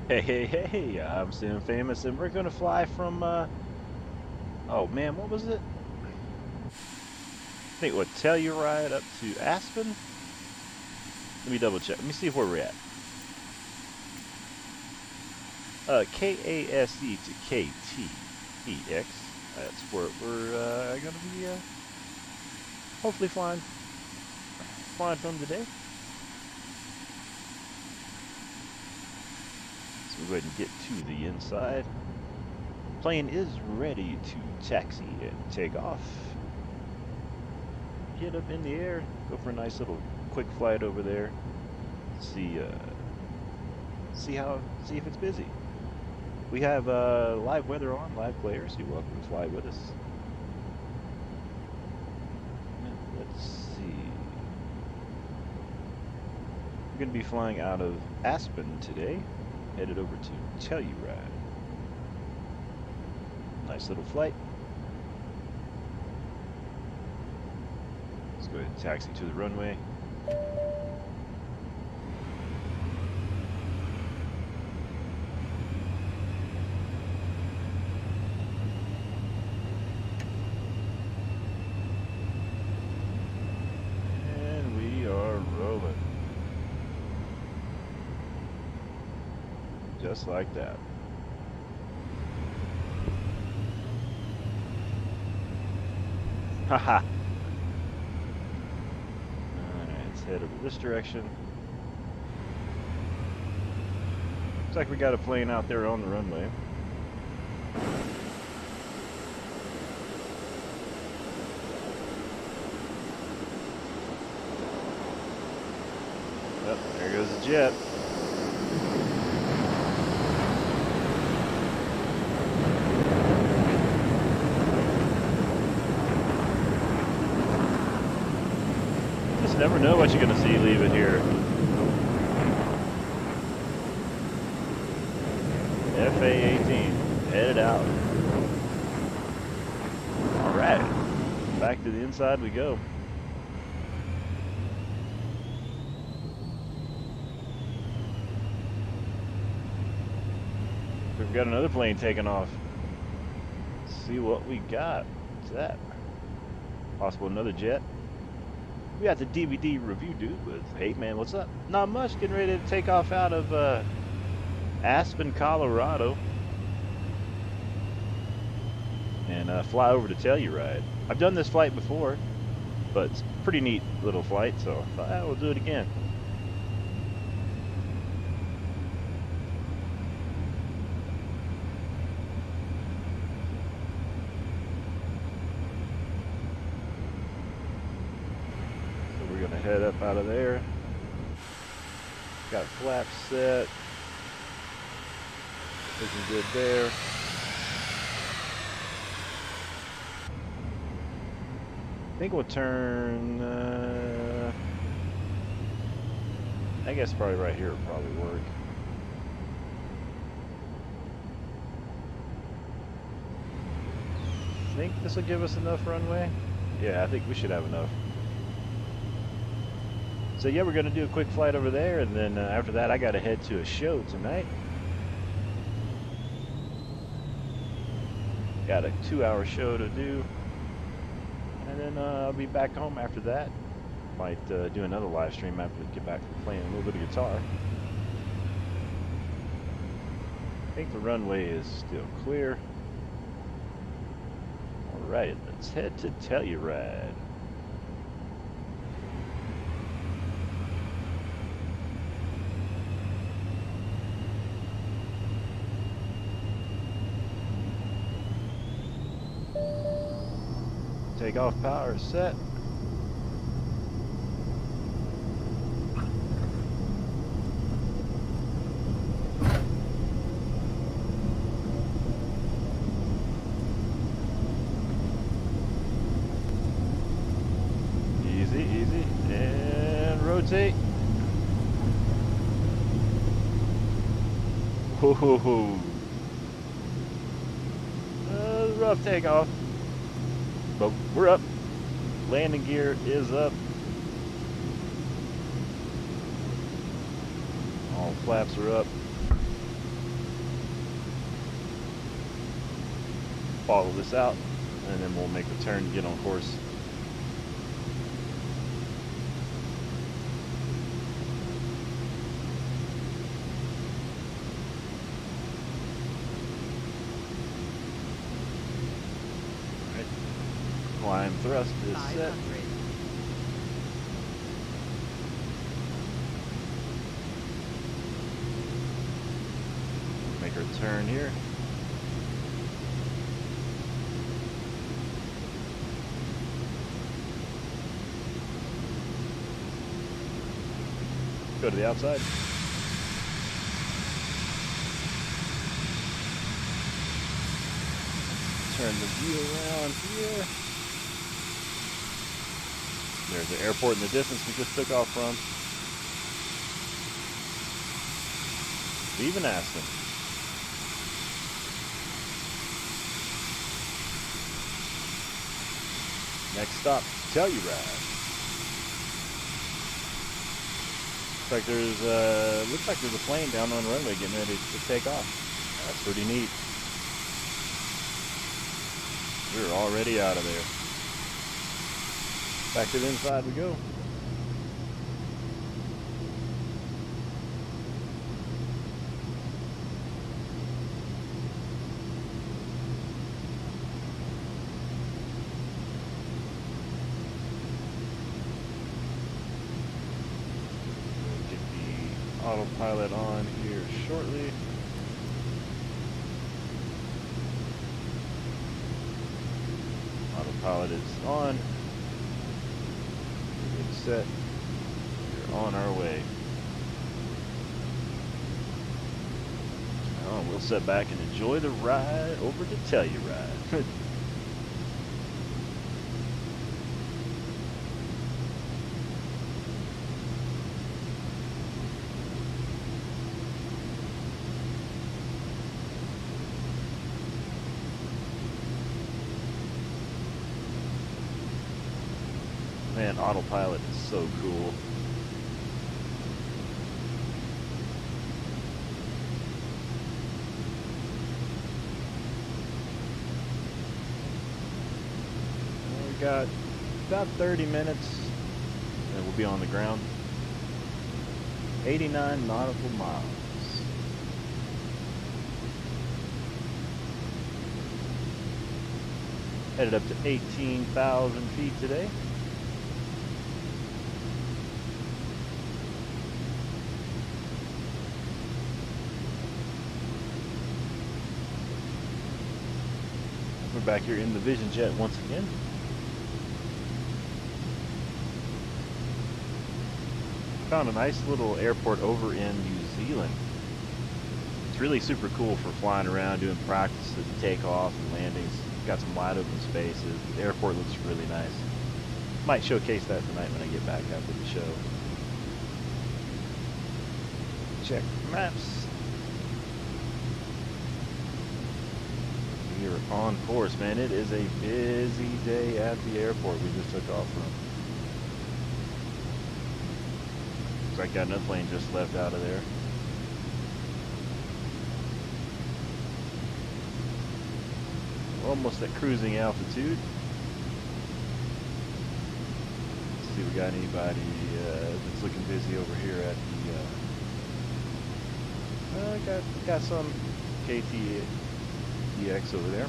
Hey, I'm Sim Famous, and we're gonna fly from, oh man, what was it? I think it would tell you right up to Aspen? Let me double check. Let me see where we're at. Kase to Ktex. That's where we're, gonna be, hopefully flying from today. So we'll go ahead and get to the inside. Plane is ready to taxi and take off. Get up in the air, go for a nice little quick flight over there. See see if it's busy. We have live weather on, live players. You're welcome to fly with us. Let's see. We're going to be flying out of Aspen today, headed over to Telluride. Nice little flight. Let's go ahead and taxi to the runway. And we are rolling. Just like that. Haha. Alright, let's head over this direction. Looks like we got a plane out there on the runway. Yep, there goes the jet. Just never know what you're going to see leaving here. FA-18, headed out. Alright, back to the inside we go. We've got another plane taking off. Let's see what we got. What's that? Possible another jet. We got the DVD review dude with, hey man, what's up? Not much, getting ready to take off out of Aspen, Colorado. And fly over to Telluride. I've done this flight before, but it's a pretty neat little flight, so I thought, we'll do it again. Head up out of there. Got flaps set. Looking good there. I think we'll turn, I guess probably right here would probably work. I think this will give us enough runway. Yeah, I think we should have enough. So yeah, we're going to do a quick flight over there, and then after that I got to head to a show tonight. Got a 2-hour show to do, and then I'll be back home after that. Might do another live stream after we get back from playing a little bit of guitar. I think the runway is still clear. Alright, let's head to Telluride. Takeoff power is set. Easy, easy, and rotate. Ho ho ho. Rough takeoff. But we're up. Landing gear is up. All flaps are up. follow this out, and then we'll make the turn and get on course. All right. Climb thrust is set. Make our turn here. Go to the outside. Turn the view around here. There's the airport in the distance we just took off from. Leaving Aspen. Next stop, Telluride. Looks like there's a plane down on the runway getting ready to take off. That's pretty neat. We're already out of there. Back to the inside we go. Autopilot on here shortly. Autopilot is on. It's set. We're on our way. Oh, we'll sit back and enjoy the ride over to Telluride. Man, autopilot is so cool. We got about 30 minutes and we'll be on the ground. 89 nautical miles. Headed up to 18,000 feet today. We're back here in the Vision Jet once again. Found a nice little airport over in New Zealand. It's really super cool for flying around, doing practice at takeoff and landings. Got some wide open spaces. The airport looks really nice. Might showcase that tonight when I get back after the show. Check maps. We're on course, man. It is a busy day at the airport we just took off from. Looks like got another plane just left out of there. We're almost at cruising altitude. Let's see if we got anybody that's looking busy over here at the got some Ktex over there.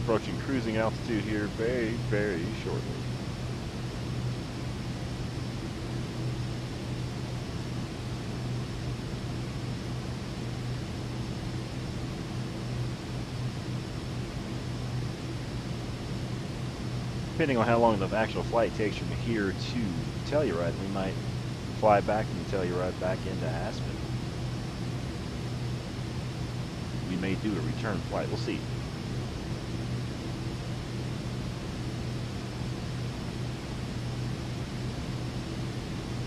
Approaching cruising altitude here very, very shortly. Depending on how long the actual flight takes from here to Telluride, we might fly back from Telluride back into Aspen. We may do a return flight. We'll see.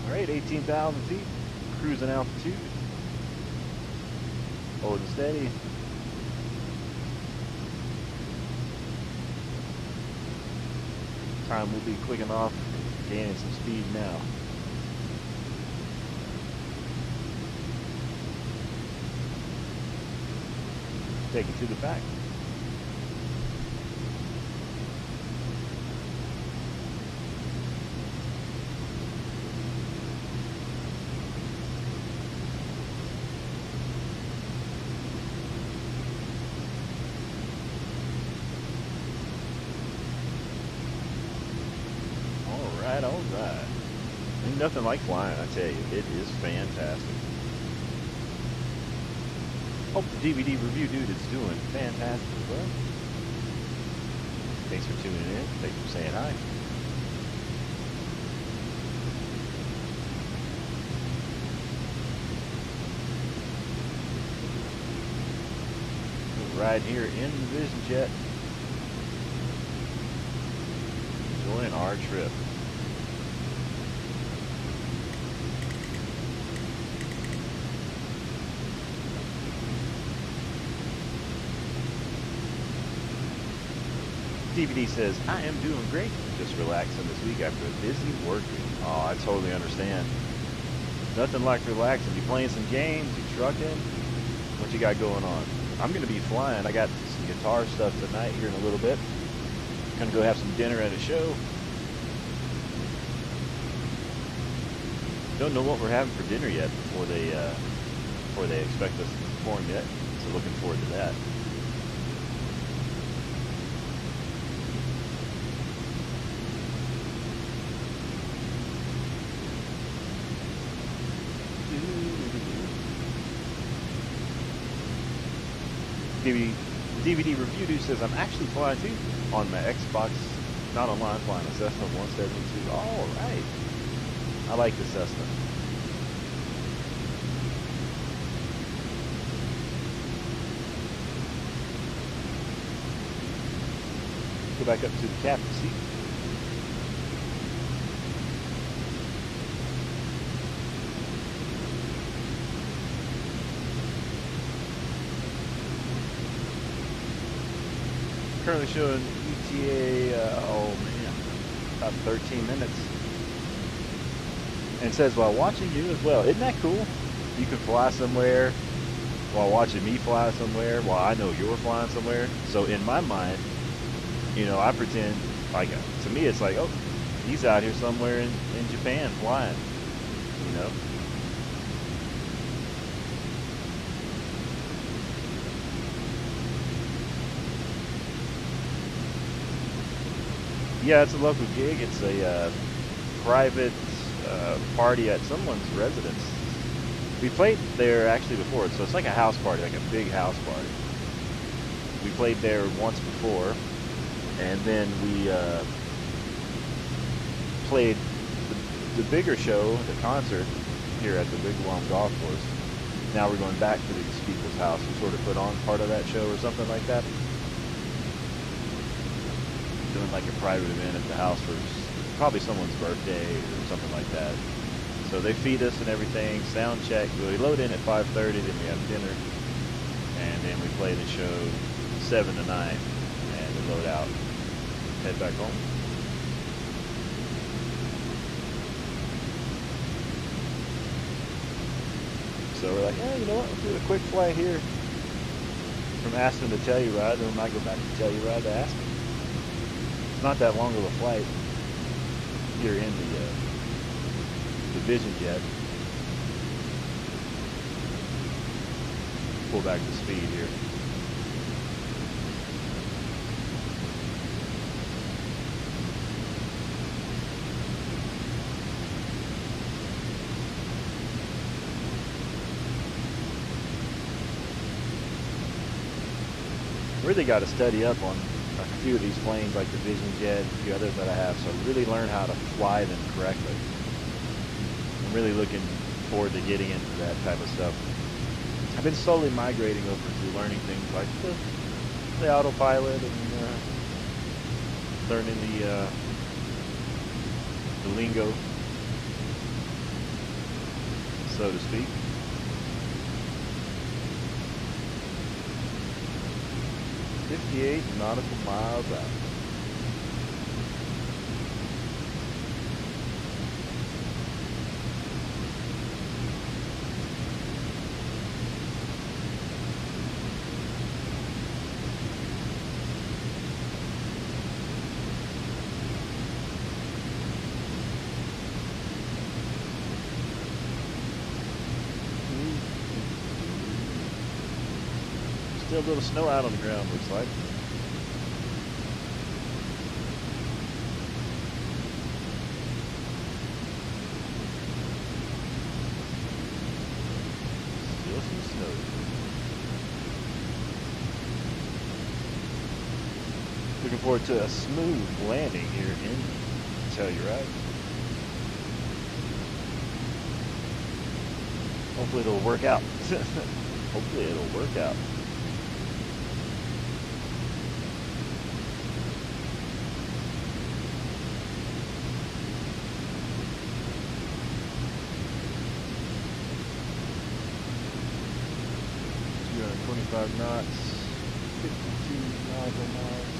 All right, 18,000 feet, cruising altitude. Holding steady. Time will be clicking off, gaining some speed now. Take it to the back. All right. Ain't nothing like flying, I tell you. It is fantastic. Hope the DVD review dude is doing fantastic as well. Thanks for tuning in. Thanks for saying hi. We're right here in the Vision Jet. Enjoying our trip. DVD says, I am doing great. Just relaxing this week after a busy work week. Oh, I totally understand. Nothing like relaxing. You playing some games, you trucking. What you got going on? I'm going to be flying. I got some guitar stuff tonight here in a little bit. Gonna go have some dinner at a show. Don't know what we're having for dinner yet before they expect us to perform yet. So looking forward to that. DVD review dude says I'm actually flying too on my Xbox, not online, flying a Cessna 172. All right, I like the Cessna. Go back up to the captain's seat. Currently showing ETA, oh man, about 13 minutes. And it says, while watching you as well. Isn't that cool? You can fly somewhere while watching me fly somewhere, while I know you're flying somewhere. So in my mind, you know, I pretend, like, to me it's like, oh, he's out here somewhere in Japan flying, you know? Yeah, it's a local gig. It's a private party at someone's residence. We played there actually before, so it's like a house party, like a big house party. We played there once before, and then we played the bigger show, the concert, here at the Wigwam Golf Course. Now we're going back to these people's house who sort of put on part of that show or something like that. Doing like a private event at the house for probably someone's birthday or something like that. So they feed us and everything, sound check. We load in at 5:30, then we have dinner, and then we play the show 7 to 9, and we load out, head back home. So we're like, yeah, you know what? Let's do a quick flight here from Aspen to Telluride, then we might go back to Telluride to Aspen. Not that long of a flight here in the Vision Jet. Pull back the speed here. Really got to study up on a few of these planes, like the Vision Jet, a few others that I have, so really learn how to fly them correctly. I'm really looking forward to getting into that type of stuff. I've been slowly migrating over to learning things like the autopilot and learning the lingo, so to speak. 58 nautical miles out. Still a little snow out on the ground, looks like. Still some snow. Looking forward to a smooth landing here in, I tell you, right? Hopefully it'll work out. Hopefully it'll work out. Knots, 52 nautical miles.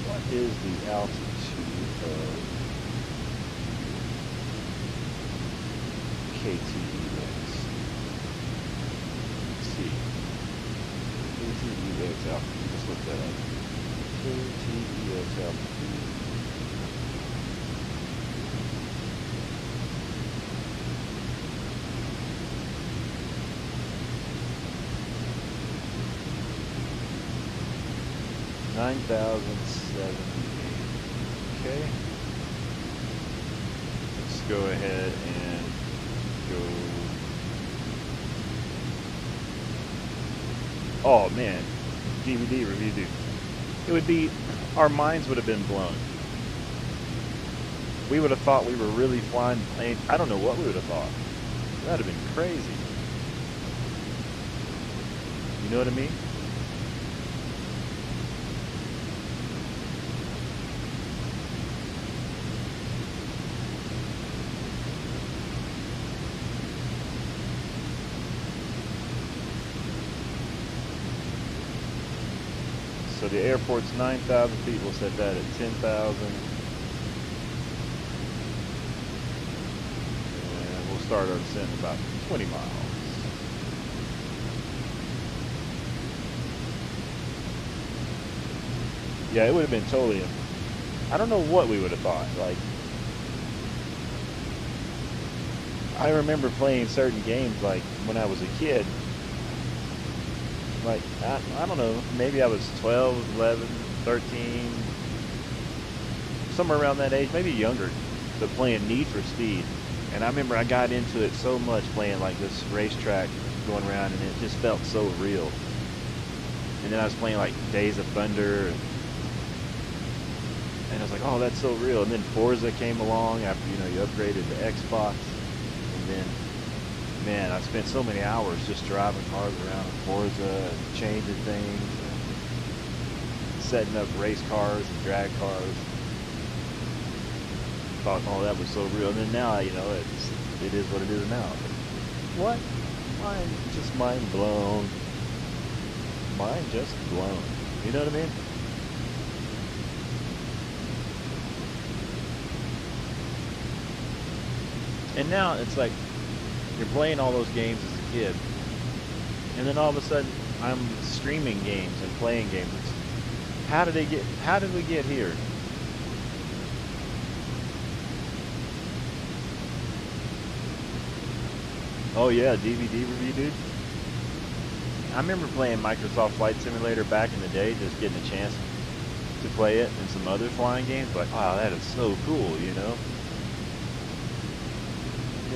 What is the altitude of Ktex-Lets? Let's see. Ktex altitude. Let's look that up. Ktex altitude. $9,078. Okay. Let's go ahead and go. Oh man, DVD review, dude. It would be, our minds would have been blown. We would have thought we were really flying planes. I don't know what we would have thought. That'd have been crazy. You know what I mean? So the airport's 9,000 feet. We'll set that at 10,000. And we'll start our descent in about 20 miles. Yeah, it would have been totally, I don't know what we would have thought. Like, I remember playing certain games like when I was a kid. Like, I don't know, maybe I was 12, 11, 13, somewhere around that age, maybe younger, but playing Need for Speed. And I remember I got into it so much playing like this racetrack going around, and it just felt so real. And then I was playing like Days of Thunder, and I was like, oh, that's so real. And then Forza came along after, you know, you upgraded to Xbox. And then, man, I spent so many hours just driving cars around in Forza and changing things, and setting up race cars and drag cars. Thought, oh, that was so real. And then now, you know, it is what it is now. What? Mind blown. Mind just blown. You know what I mean? And now it's like you're playing all those games as a kid, and then all of a sudden I'm streaming games and playing games. How did we get here? Oh yeah, DVD review, dude. I remember playing Microsoft Flight Simulator back in the day, just getting a chance to play it and some other flying games. Like, wow, that is so cool, you know?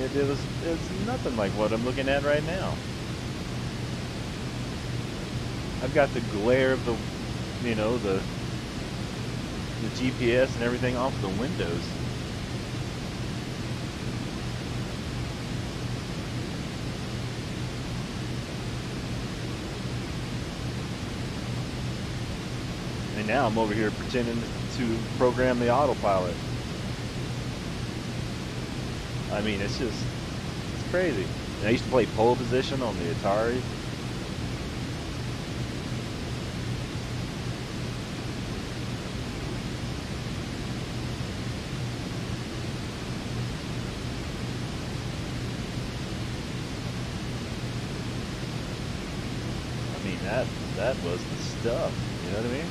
It's nothing like what I'm looking at right now. I've got the glare of the, you know, the GPS and everything off the windows. now I'm over here pretending to program the autopilot. I mean, it's crazy. And I used to play pole position on the Atari. I mean, that was the stuff. You know what I mean?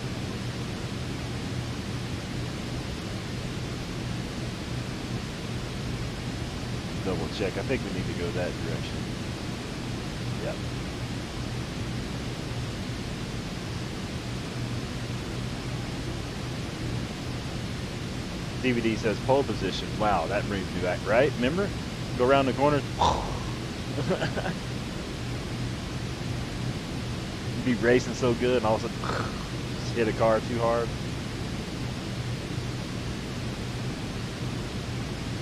Double check. I think we need to go that direction. Yep. DVD says pole position. Wow, that brings me back, right? Remember? Go around the corner. You'd be racing so good, and all of a sudden, just hit a car too hard.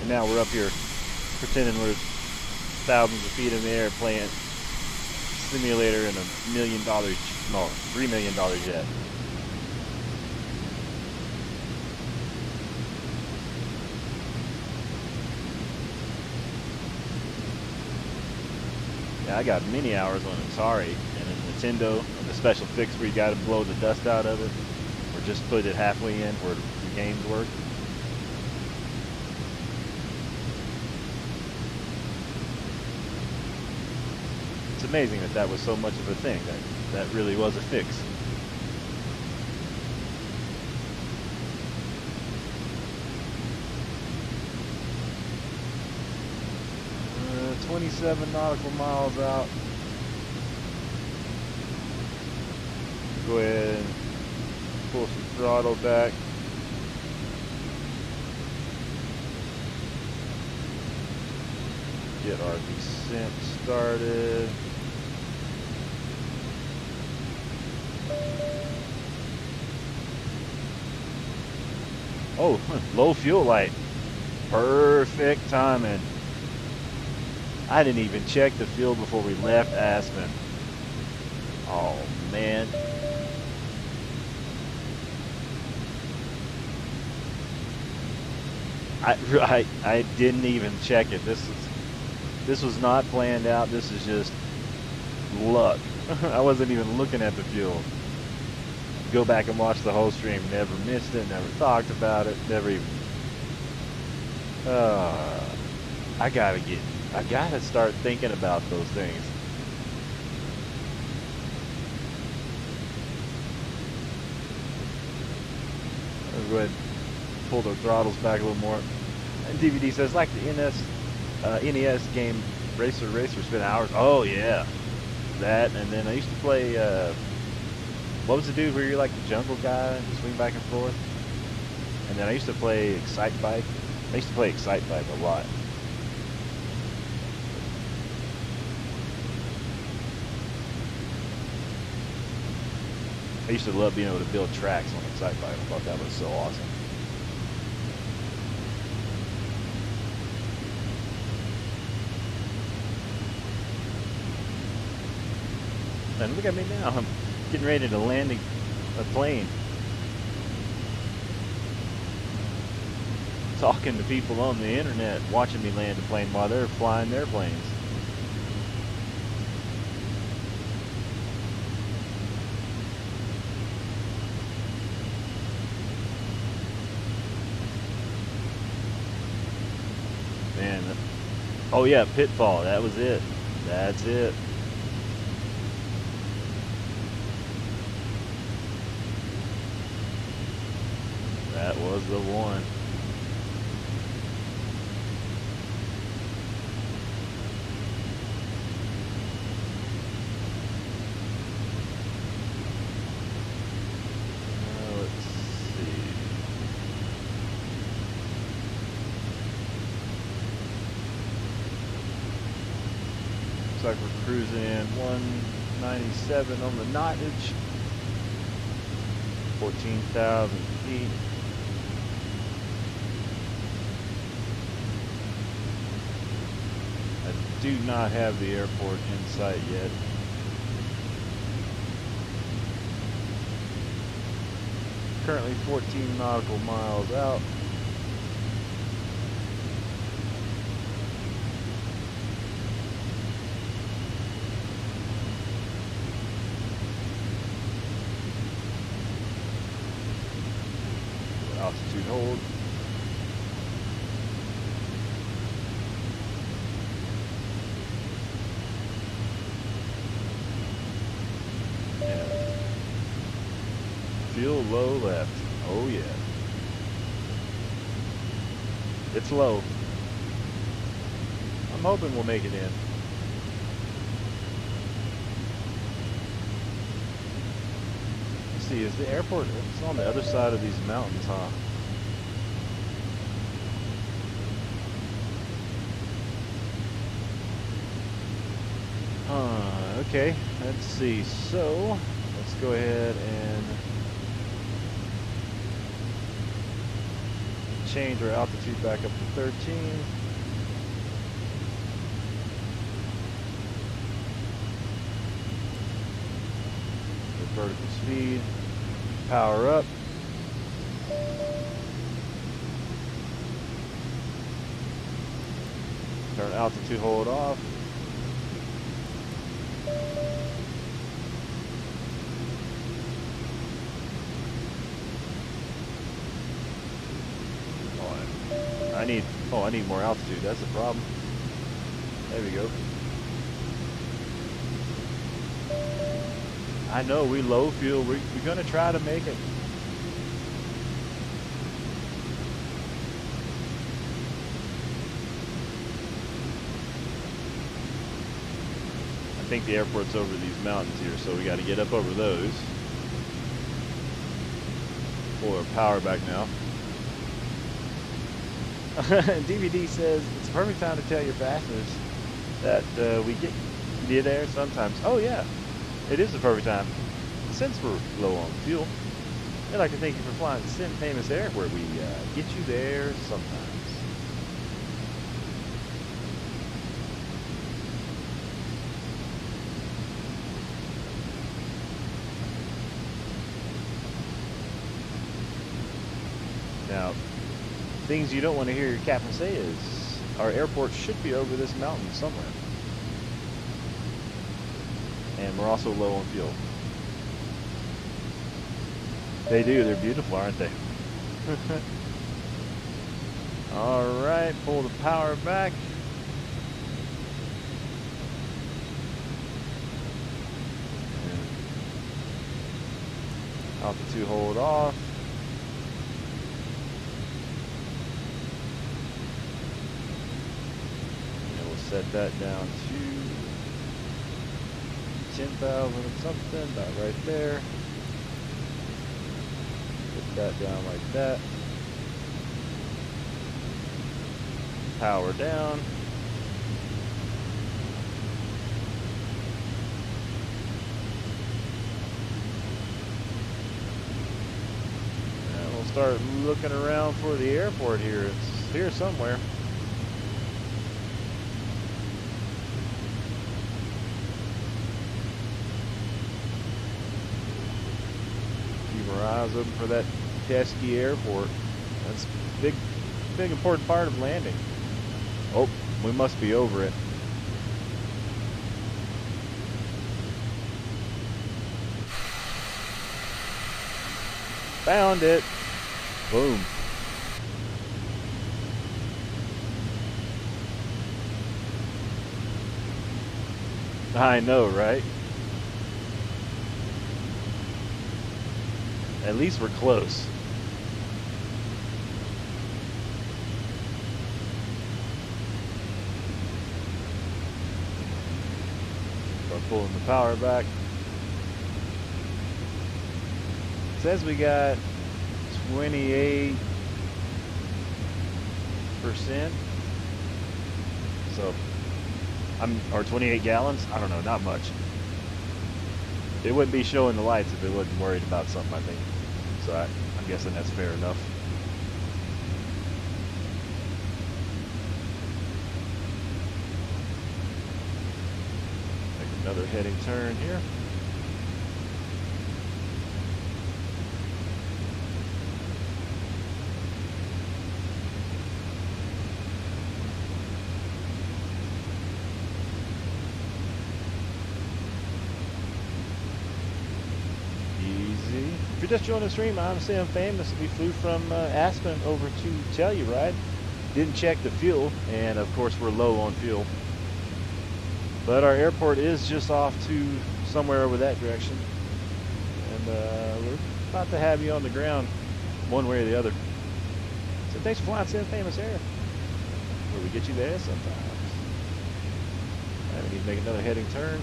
And now we're up here pretending we're thousands of feet in the air playing simulator in $1 million, no, $3 million jet. Yeah, I got many hours on Atari and a Nintendo, and the special fix where you got to blow the dust out of it, or just put it halfway in where the games work. It's amazing that was so much of a thing. That really was a fix. 27 nautical miles out. Go ahead and pull some throttle back. Get our descent started. Oh, low fuel light. Perfect timing. I didn't even check the fuel before we left Aspen. Oh, man. I didn't even check it. This was not planned out. This is just luck. I wasn't even looking at the fuel. Go back and watch the whole stream. Never missed it. Never talked about it. Never even. I gotta start thinking about those things. I'll go ahead and pull the throttles back a little more. And DVD says, like the NES game Racer spent hours. Oh yeah, that. And then I used to play. What was the dude where you're like the jungle guy and you swing back and forth? And then I used to play Excite Bike. I used to play Excite Bike a lot. I used to love being able to build tracks on Excite Bike. I thought that was so awesome. And look at me now. I'm getting ready to land a plane. Talking to people on the internet, watching me land a plane while they're flying their planes. Man, oh yeah, Pitfall, that was it. That's it. That was the one. Let's see. Looks like we're cruising in 197 on the knottage. 14,000 feet. I do not have the airport in sight yet. currently 14 nautical miles out. Altitude hold. And fuel low left. Oh yeah. It's low. I'm hoping we'll make it in. Let's see, is the airport, it's on the other side of these mountains, huh? Okay, let's see. So, let's go ahead and change our altitude back up to 13. The vertical speed, power up. Turn altitude hold off. I need more altitude. That's the problem. There we go. I know we low fuel. We're gonna try to make it. I think the airport's over these mountains here, so we got to get up over those. Pull our power back now. DVD says it's a perfect time to tell your passengers that we get you there sometimes. Oh yeah, it is the perfect time. Since we're low on fuel, I'd like to thank you for flying the Sim Famous Air, where we get you there sometimes. Now, things you don't want to hear your captain say is, our airport should be over this mountain somewhere. And we're also low on fuel. They do, they're beautiful, aren't they? Alright, pull the power back. And altitude hold off. Set that down to 10,000 and something, about right there. Put that down like that. Power down. And we'll start looking around for the airport here. It's here somewhere. Eyes open for that pesky airport. That's a big important part of landing. Oh, we must be over it. Found it. Boom. I know, right? At least we're close. Start pulling the power back. It says we got 28%. So, or 28 gallons? I don't know, not much. It wouldn't be showing the lights if it wasn't worried about something, I think. So I'm guessing that's fair enough. Make another heading turn here. you're just joining the stream, I'm Sam Famous. We flew from Aspen over to Telluride. Didn't check the fuel, and of course we're low on fuel. But our airport is just off to somewhere over that direction. And we're about to have you on the ground one way or the other. So thanks for flying Sam Famous Air, where we get you there sometimes. All right, we need to make another heading turn.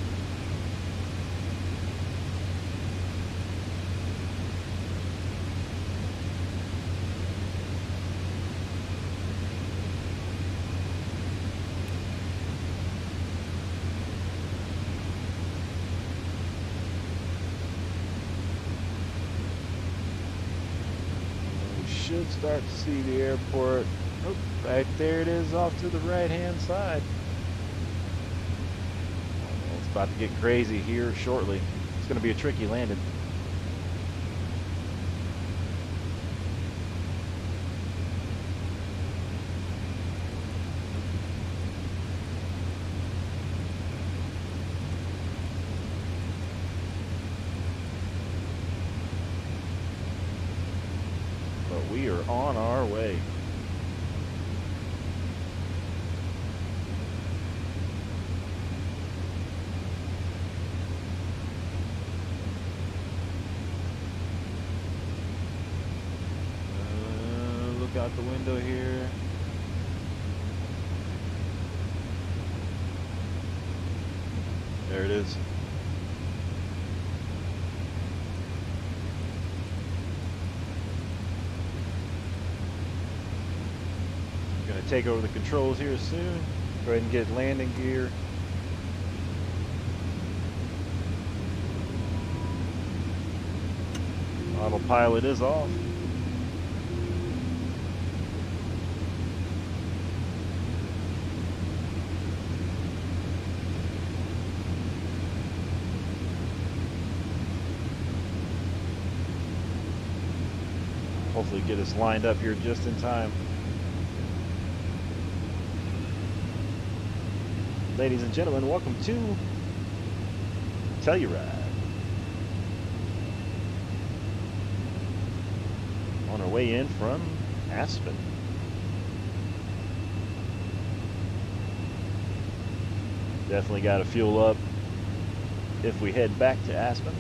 Should start to see the airport. Oh, right there it is off to the right hand side. Well, it's about to get crazy here shortly. It's going to be a tricky landing. We are on our way. Look out the window here. There it is. Going to take over the controls here soon. Go ahead and get landing gear. Autopilot is off. Hopefully get us lined up here just in time. Ladies and gentlemen, welcome to Telluride. On our way in from Aspen. Definitely got to fuel up if we head back to Aspen.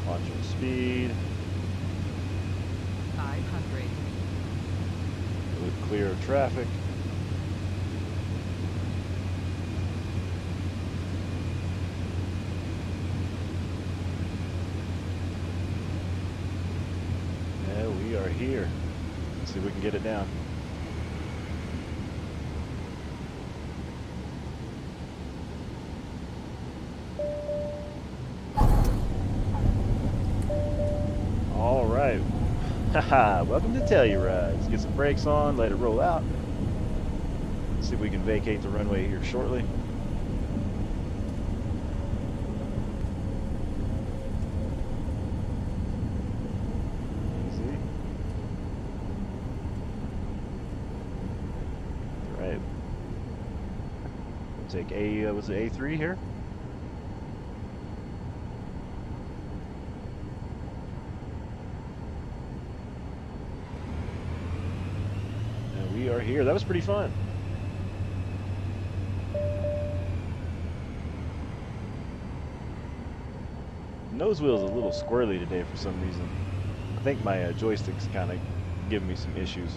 Watching speed. 500. With clear of traffic. Yeah, we are here. Let's see if we can get it down. Haha, welcome to Telluride. Let's get some brakes on, let it roll out. See if we can vacate the runway here shortly. Easy. All right. We'll take was it A3 here? We are here. That was pretty fun. Nose wheel's a little squirrely today for some reason. I think my joystick's kind of giving me some issues.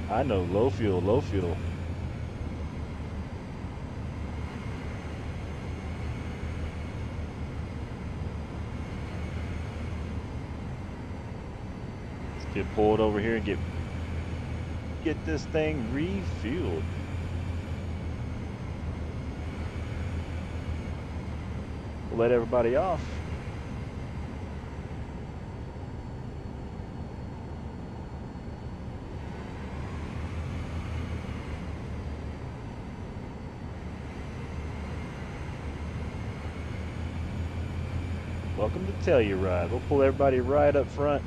I know, low fuel, low fuel. Get pulled over here and get this thing refueled. We'll let everybody off. Welcome to Telluride. We'll pull everybody right up front.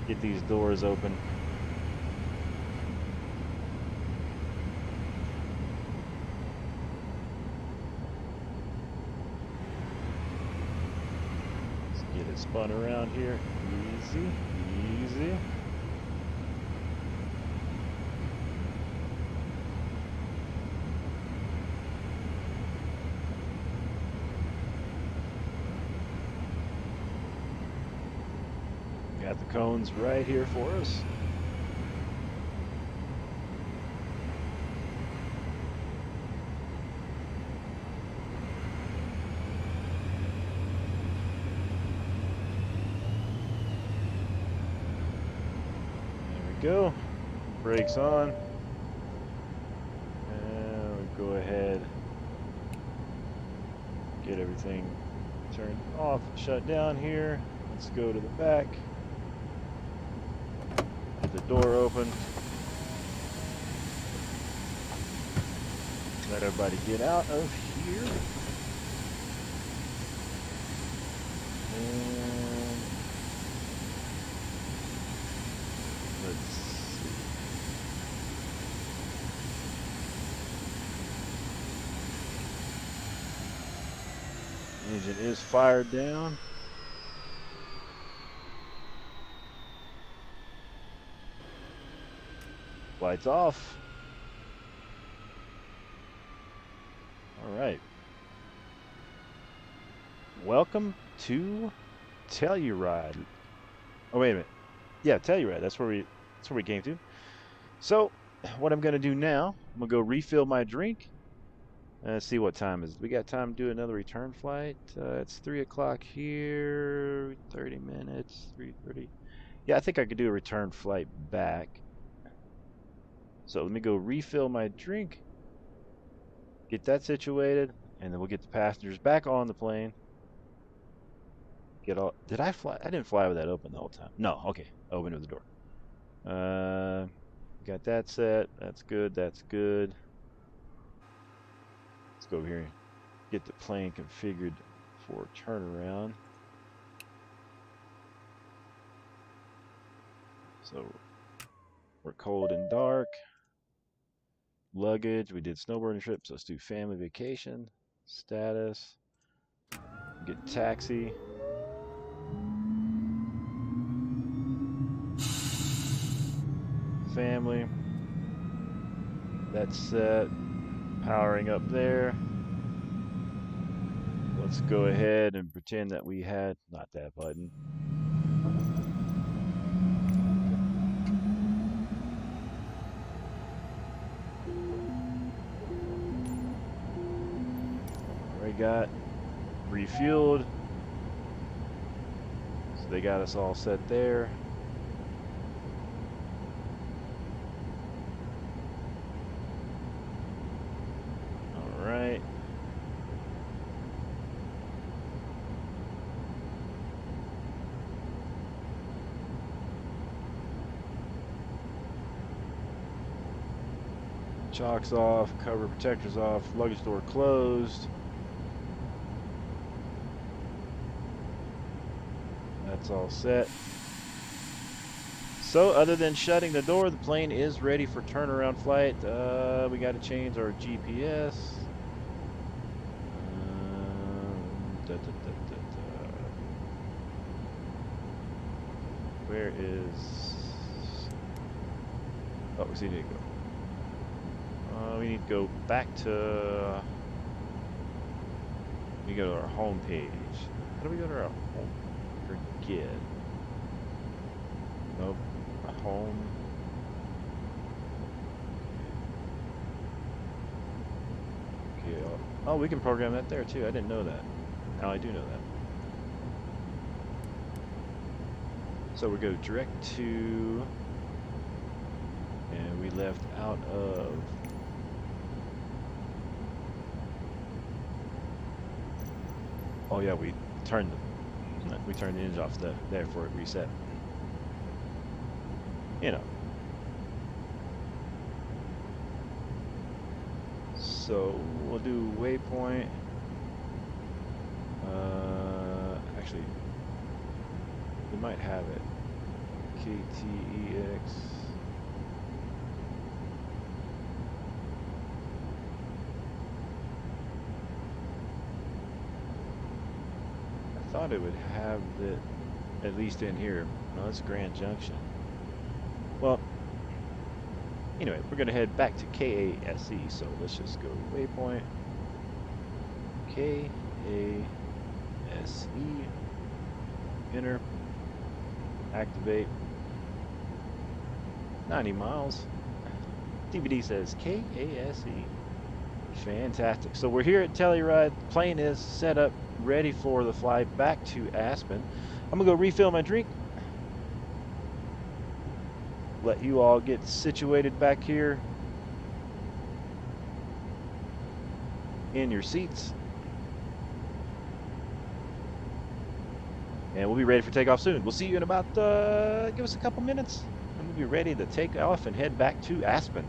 Get these doors open. Let's get it spun around here. Easy, easy. Got the cones right here for us. There we go. Brakes on. And we'll go ahead. Get everything turned off, shut down here. Let's go to the back. Get the door open. Let everybody get out of here. And let's see. Engine is fired down. Lights off. All right. Welcome to Telluride. Oh, wait a minute. Yeah, Telluride. That's where we came to. So, what I'm gonna do now, I'm gonna go refill my drink. See what time is it. We got time to do another return flight. It's 3 o'clock here. 30 minutes. 3:30. Yeah, I think I could do a return flight back. So let me go refill my drink. Get that situated, and then we'll get the passengers back on the plane. Get all. Did I fly? I didn't fly with that open the whole time. No. Okay. Open to the door. Got that set. That's good. That's good. Let's go over here and get the plane configured for turnaround. So we're cold and dark. Luggage. We did snowboarding trip, so let's do family vacation. Status. Get taxi. Family. That's set. Powering up there. Let's go ahead and pretend that we had not that button. We got refueled. So they got us all set there. All right. Chocks off, cover protectors off, luggage door closed. That's all set. So other than shutting the door, the plane is ready for turnaround flight. We got to change our GPS. Where is... Oh, we need to go. We need to go back to... We go to our home page. How do we go to our home? Forget. Nope. Home. Okay. Oh, we can program that there too. I didn't know that. Now I do know that. So we go direct to, and we left out of. Oh yeah, we turned the engine off there for it reset. You know. So we'll do waypoint. actually, we might have it. Ktex. I thought it would have it at least in here. No, it's Grand Junction. Well, anyway, we're gonna head back to Kase. So let's just go waypoint Kase. Enter. Activate. 90 miles. DVD says Kase. Fantastic. So we're here at Telluride. Plane is set up, ready for the flight back to Aspen. I'm gonna go refill my drink. Let you all get situated back here in your seats. And we'll be ready for takeoff soon. We'll see you in about, give us a couple minutes, and we'll be ready to take off and head back to Aspen.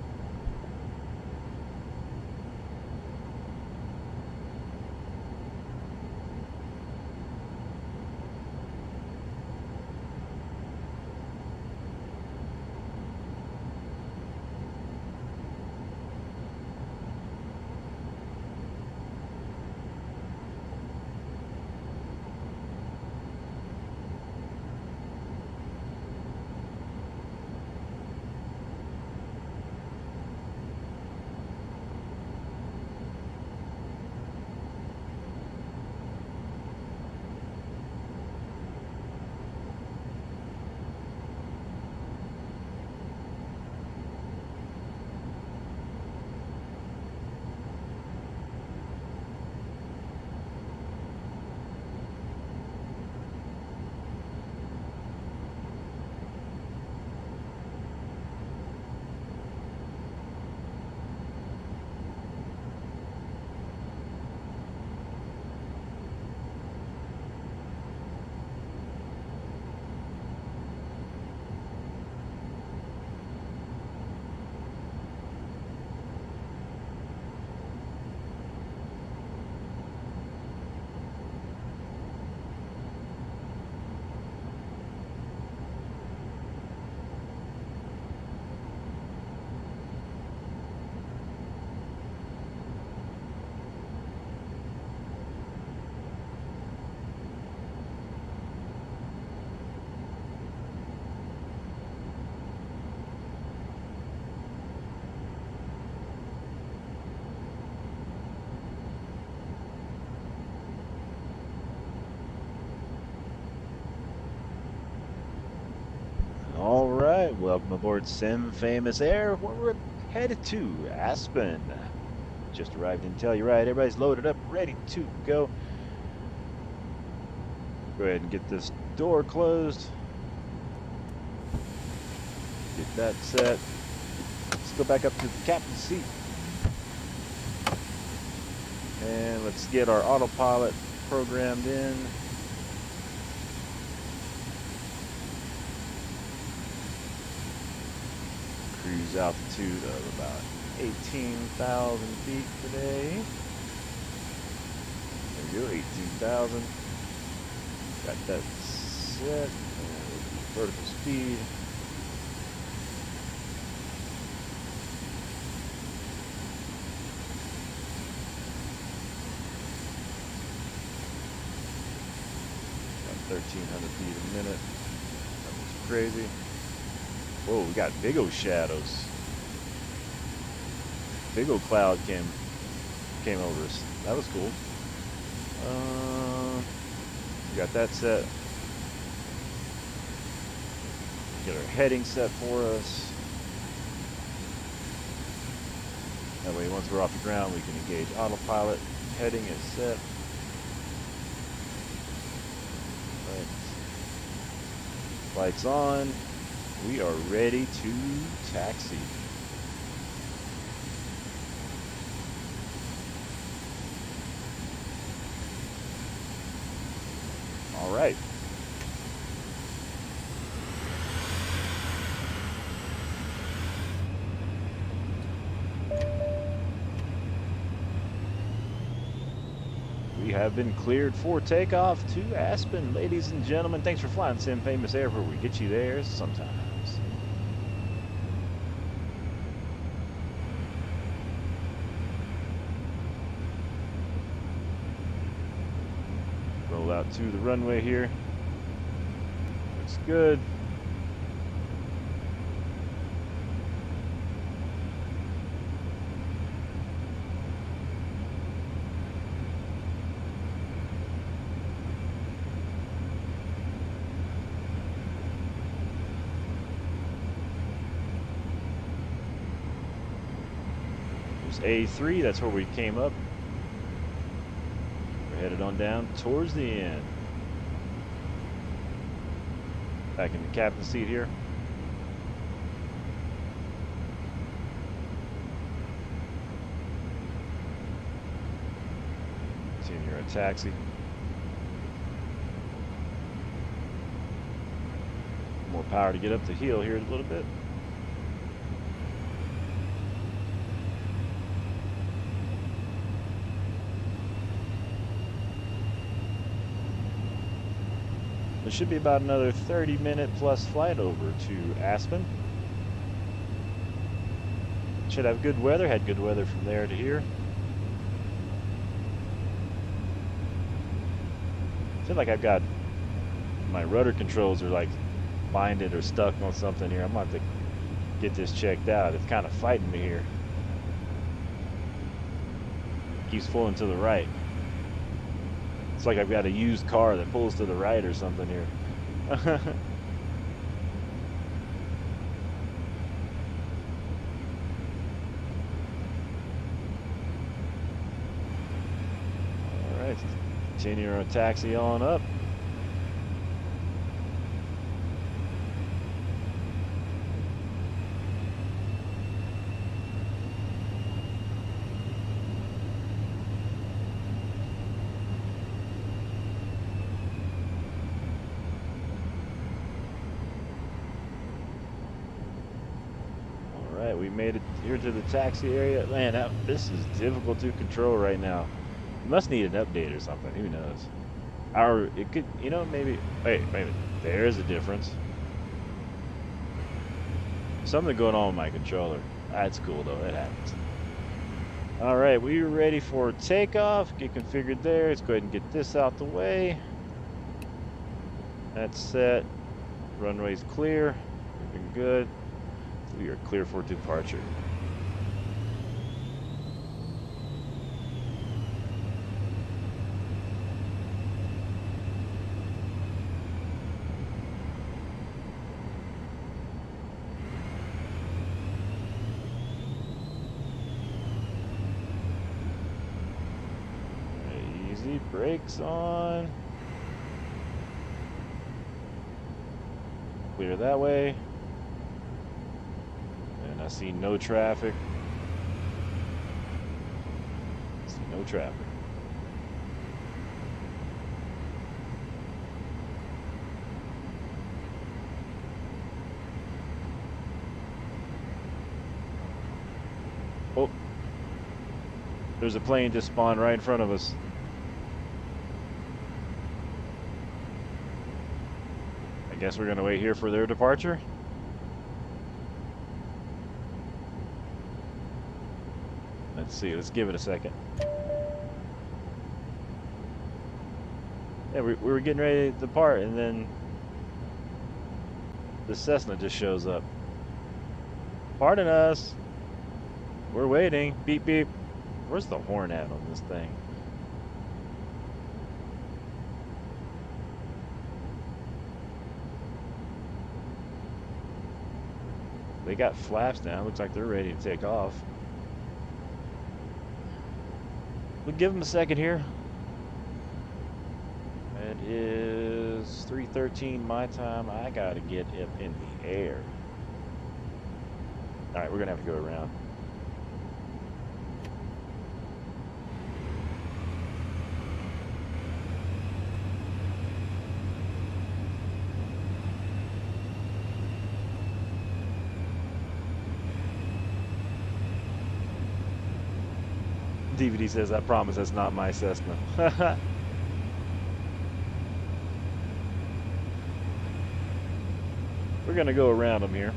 All right, welcome aboard Sim Famous Air, where we're headed to Aspen. Just arrived in Telluride. Everybody's loaded up, ready to go. Go ahead and get this door closed. Get that set. Let's go back up to the captain's seat. And let's get our autopilot programmed in. Cruise altitude of about 18,000 feet today. There we go, 18,000. Got that set. Vertical speed. About 1,300 feet a minute. That was crazy. Whoa, we got big old shadows. Big old cloud came over us. That was cool. We got that set. Get our heading set for us. That way, once we're off the ground, we can engage autopilot. Heading is set. Lights on. We are ready to taxi. All right. We have been cleared for takeoff to Aspen. Ladies and gentlemen, thanks for flying Sim Famous Airport. We get you there sometimes. Roll out to the runway here. Looks good. A3, that's where we came up. We're headed on down towards the end. Back in the captain's seat here. Continue our taxi. More power to get up the hill here a little bit. It should be about another 30-minute plus flight over to Aspen. Should have good weather, had good weather from there to here. I feel like I've got my rudder controls are like binded or stuck on something here. I'm gonna have to get this checked out. It's kind of fighting me here. Keeps pulling to the right. It's like I've got a used car that pulls to the right or something here. All right, continue our taxi on up. We made it here to the taxi area. Man, this is difficult to control right now. You must need an update or something. Who knows? Or it could, you know, maybe. Wait, maybe there's a difference. Something going on with my controller. That's cool though. It happens. All right, we are ready for takeoff. Get configured there. Let's go ahead and get this out the way. That's set. Runway's clear. Looking good. We are clear for departure. Easy, brakes on. Clear that way. I see no traffic. See no traffic. Oh, there's a plane just spawned right in front of us. I guess we're gonna wait here for their departure. Let's see, let's give it a second. Yeah, we were getting ready to depart, and then the Cessna just shows up. Pardon us. We're waiting. Beep, beep. Where's the horn at on this thing? They got flaps down. Looks like they're ready to take off. We'll give them a second here. It is 3:13 my time. I gotta get up in the air. All right, we're gonna have to go around. DVD says, I promise that's not my Cessna. We're going to go around them here.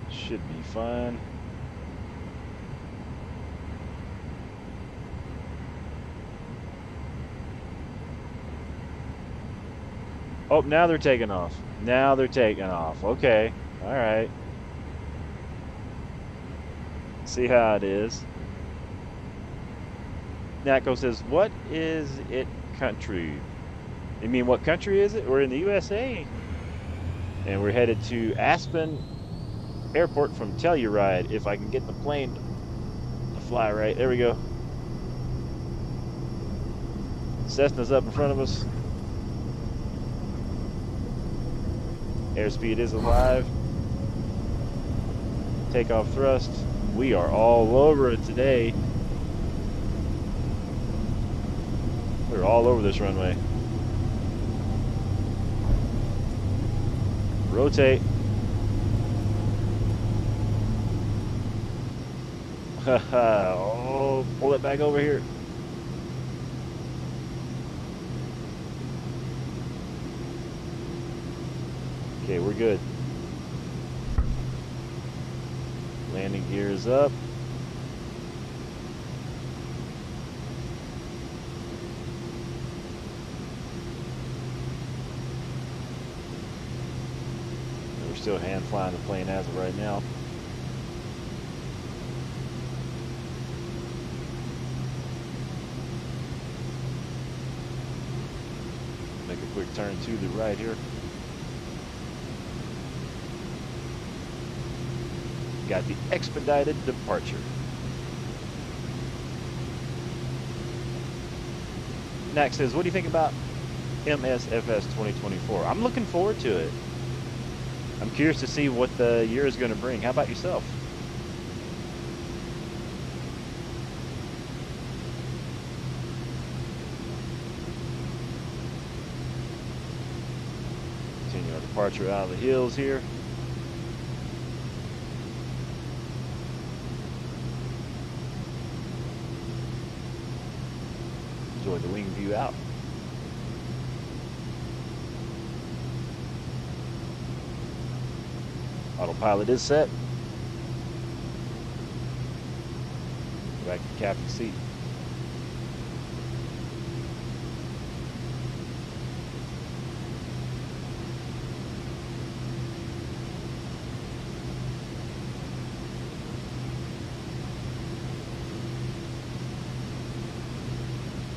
Should be fine. Oh, now they're taking off. Now they're taking off. Okay. All right. See how it is. Nako says, what is it country? You mean what country is it? We're in the USA. And we're headed to Aspen Airport from Telluride. If I can get the plane to fly right. There we go. Cessna's up in front of us. Airspeed is alive. Takeoff thrust. We are all over it today. We're all over this runway. Rotate. Oh, pull it back over here. Okay, we're good. Landing gear is up. And we're still hand flying the plane as of right now. Make a quick turn to the right here. Got the expedited departure. Nack says, what do you think about Msfs 2024? I'm looking forward to it. I'm curious to see what the year is going to bring. How about yourself? Continue our departure out of the hills here. Enjoy the wing view out. Autopilot is set. Go back to the captain's seat.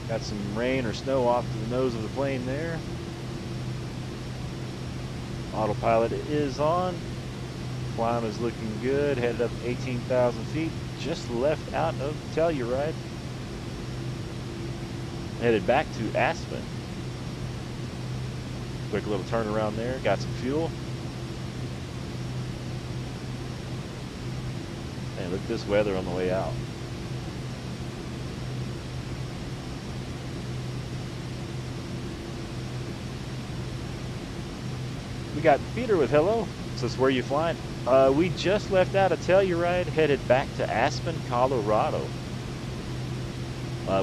Got some rain or snow off to the nose of the plane there. Autopilot is on. Climb is looking good. Headed up 18,000 feet. Just left out of Telluride. Headed back to Aspen. Quick little turnaround there. Got some fuel. And look at this weather on the way out. We got Peter with hello. Says, where are you flying? We just left out of Telluride, headed back to Aspen, Colorado.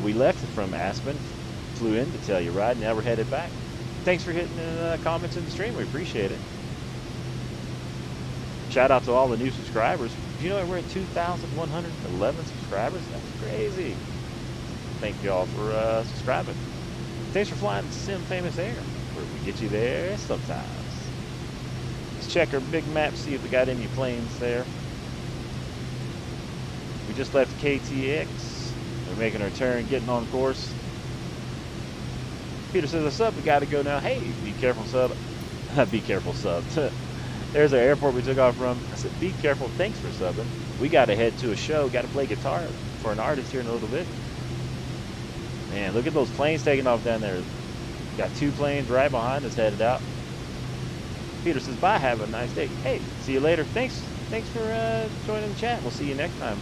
We left from Aspen, flew into Telluride, now we're headed back. Thanks for hitting comments in the stream. We appreciate it. Shout out to all the new subscribers. Do you know we're at 2,111 subscribers? That's crazy. Thank you all for subscribing. Thanks for flying Sim Famous Air, where we get you there sometimes. Check our big map, see if we got any planes there. We just left KTX. We're making our turn, getting on course. Peter says, what's up? We got to go now. Hey, be careful, sub. Be careful, sub. There's our airport we took off from. I said, be careful. Thanks for subbing. We got to head to a show. Got to play guitar for an artist here in a little bit. Man, look at those planes taking off down there. Got two planes right behind us headed out. Peter says, bye, have a nice day. Hey, see you later. Thanks for joining the chat. We'll see you next time.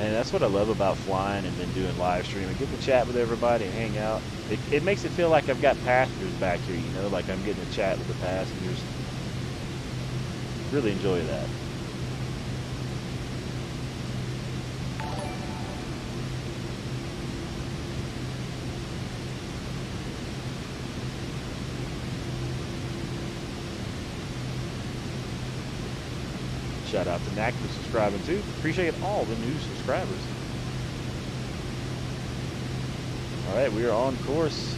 And that's what I love about flying and then doing live streaming. Get to chat with everybody and hang out. It makes it feel like I've got passengers back here, you know, like I'm getting to chat with the passengers. Really enjoy that. Shout out to Knack for subscribing too. Appreciate all the new subscribers. All right, we are on course.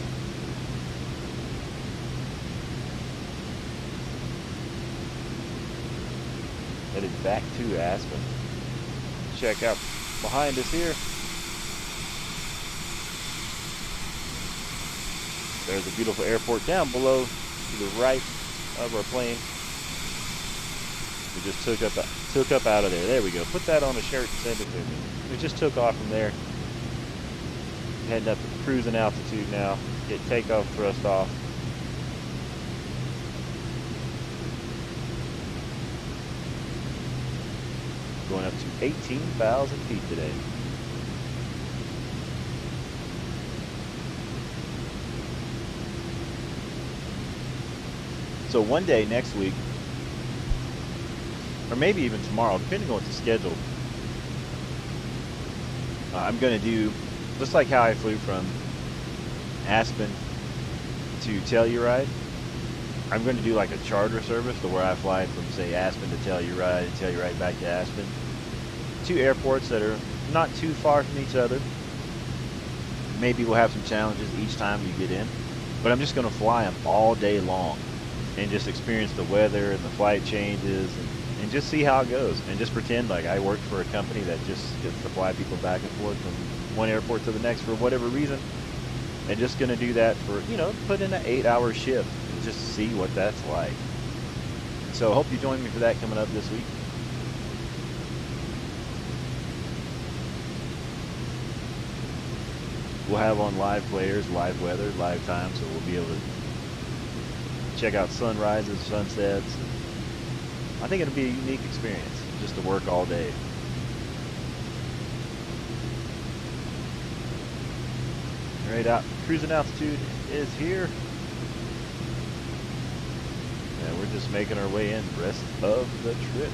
Headed back to Aspen. Check out behind us here. There's a beautiful airport down below to the right of our plane. We just took up out of there. There we go. Put that on a shirt and send it to me. We just took off from there. Heading up to cruising altitude now. Get takeoff thrust off. Going up to 18,000 feet today. So one day next week, or maybe even tomorrow, depending on what the schedule, I'm going to do, just like how I flew from Aspen to Telluride, I'm going to do like a charter service to where I fly from, say, Aspen to Telluride and Telluride back to Aspen. Two airports that are not too far from each other. Maybe we'll have some challenges each time you get in, but I'm just going to fly them all day long and just experience the weather and the flight changes and just see how it goes, and just pretend like I work for a company that just gets to fly people back and forth from one airport to the next for whatever reason, and just going to do that for, you know, put in an 8-hour shift and just see what that's like. So I hope you join me for that coming up this week. We'll have on live players, live weather, live time, so we'll be able to check out sunrises, sunsets. I think it'll be a unique experience just to work all day. All right, cruising altitude is here. And we're just making our way in the rest of the trip.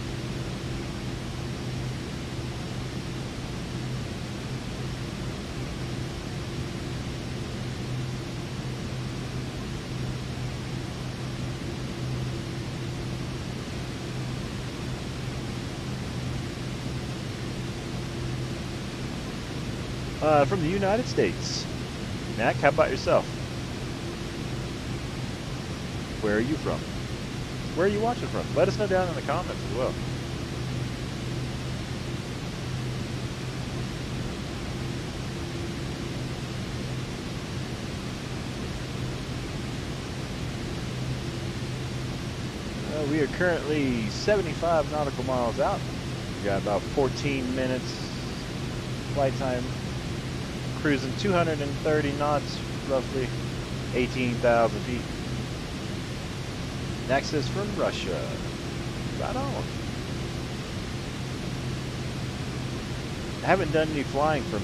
From the United States. Mac, how about yourself? Where are you from? Where are you watching from? Let us know down in the comments as well. We are currently 75 nautical miles out. We got about 14 minutes flight time. Cruising 230 knots, roughly 18,000 feet. Next is from Russia. Right on. I haven't done any flying from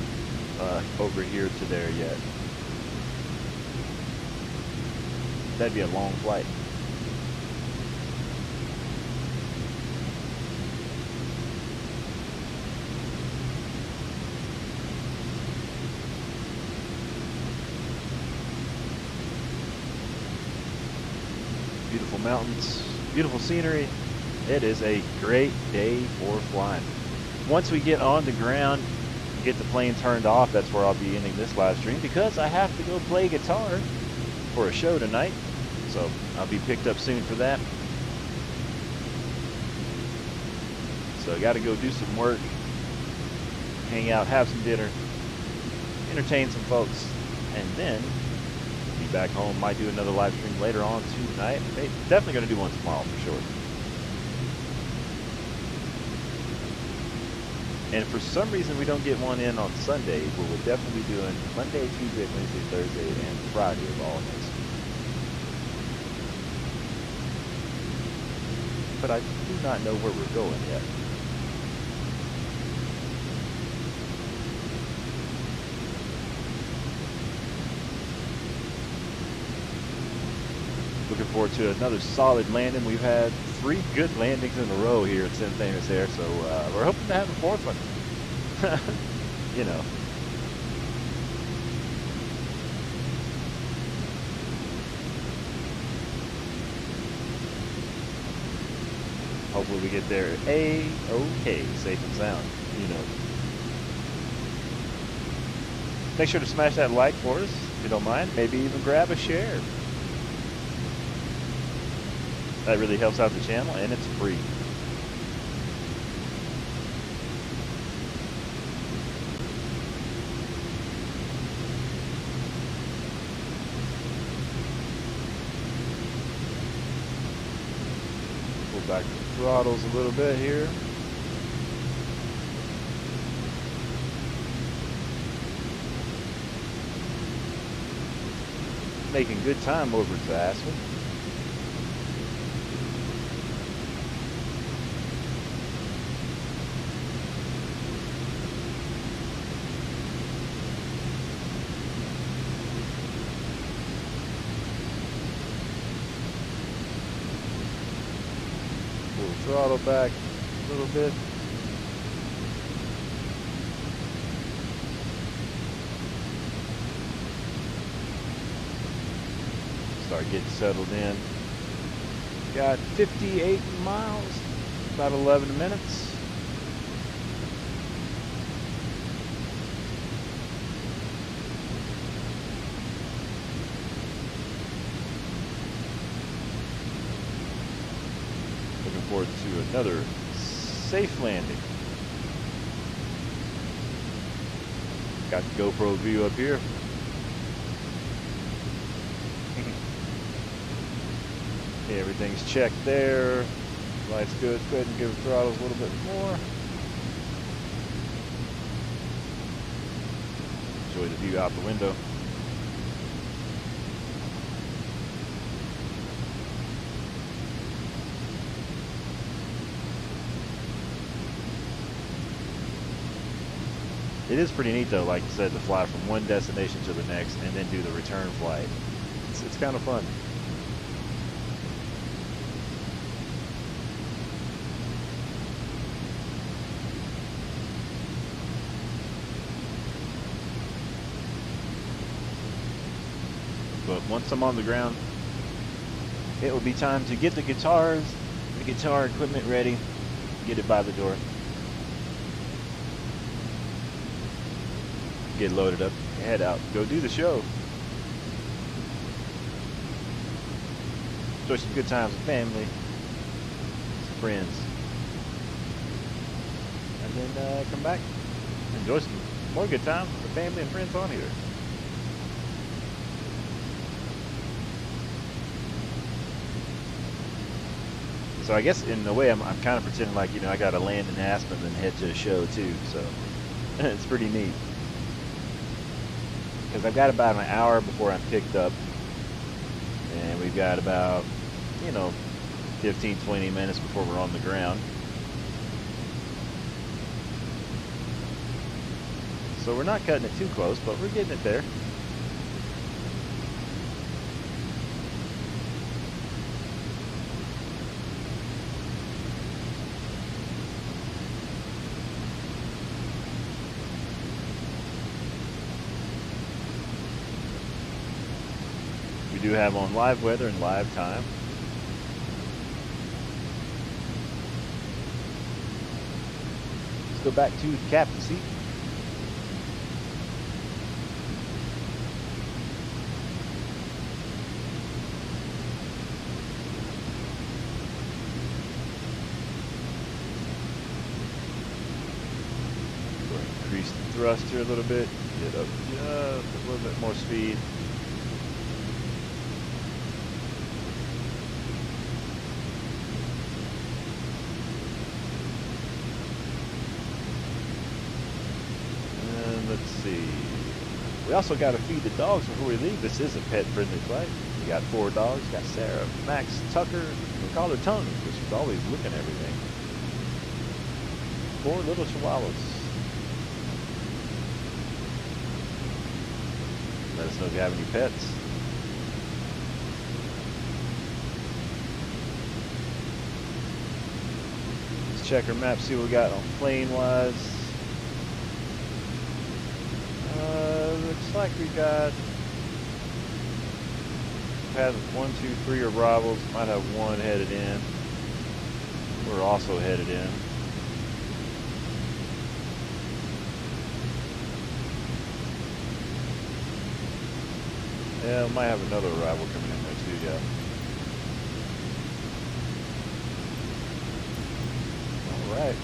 over here to there yet. That'd be a long flight. Beautiful mountains, beautiful scenery. It is a great day for flying. Once we get on the ground, get the plane turned off, that's where I'll be ending this live stream, because I have to go play guitar for a show tonight. So I'll be picked up soon for that. So I got to go do some work, hang out, have some dinner, entertain some folks, and then be back home. Might do another live stream later on tonight. Definitely going to do one tomorrow for sure. And if for some reason we don't get one in on Sunday, we'll definitely be doing Monday, Tuesday, Wednesday, Thursday, and Friday of all next week. But I do not know where we're going yet. Looking forward to another solid landing. We've had 3 good landings in a row here at St. Famous Air, so we're hoping to have a 4th one. You know. Hopefully we get there A-OK, safe and sound, you know. Make sure to smash that like for us, if you don't mind. Maybe even grab a share. That really helps out the channel, and it's free. Pull back the throttles a little bit here. Making good time over to Aspen. Pull the throttle back a little bit. Start getting settled in. Got 58 miles, about 11 minutes. Looking forward to another safe landing. Got the GoPro view up here. Yeah, everything's checked there. Light's good. Go ahead and give the throttles a little bit more. Enjoy the view out the window. It is pretty neat though, like you said, to fly from one destination to the next and then do the return flight. It's kind of fun. But once I'm on the ground, it will be time to get the guitar equipment ready, get it by the door, get loaded up, head out, go do the show. Enjoy some good times with family, some friends, and then come back, enjoy some more good times with the family and friends on here. So I guess in a way I'm kind of pretending like, you know, I got to land in Aspen and head to a show too. So it's pretty neat. Because I've got about an hour before I'm picked up. And we've got about, you know, 15, 20 minutes before we're on the ground. So we're not cutting it too close, but we're getting it there. We do have on live weather and live time. Let's go back to the captain's seat. Increase the thrust here a little bit, get up just a little bit more speed. Let's see. We also got to feed the dogs before we leave. This is a pet-friendly flight. We got 4 dogs. Got Sarah, Max, Tucker. We call her Tony because she's always looking at everything. 4 little chihuahuas. Let us know if you have any pets. check our map, see what we got on plane wise. Looks like we got has 1, 2, 3 arrivals. Might have one headed in. We're also headed in. Yeah, we might have another arrival coming in there too, yeah. Alright.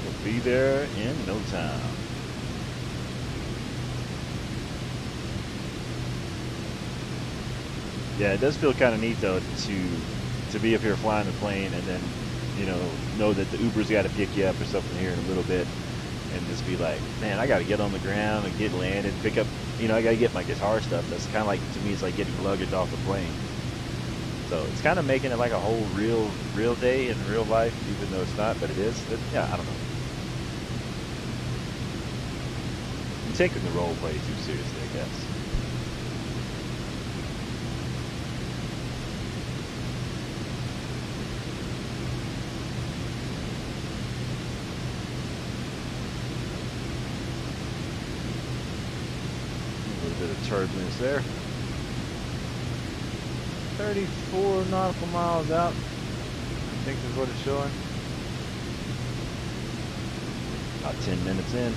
We'll be there in no time. Yeah, it does feel kind of neat though to be up here flying the plane and then know that the Uber's got to pick you up or something here in a little bit, and just be like, man, I got to get on the ground and get landed, pick up, I got to get my guitar stuff. That's kind of like, to me, it's like getting luggage off the plane. So it's kind of making it like a whole real day in real life, even though it's not, but it is. Yeah, I don't know. I'm taking the role play too seriously, I guess. Turbulence there. 34 nautical miles out, I think is what it's showing. About 10 minutes in.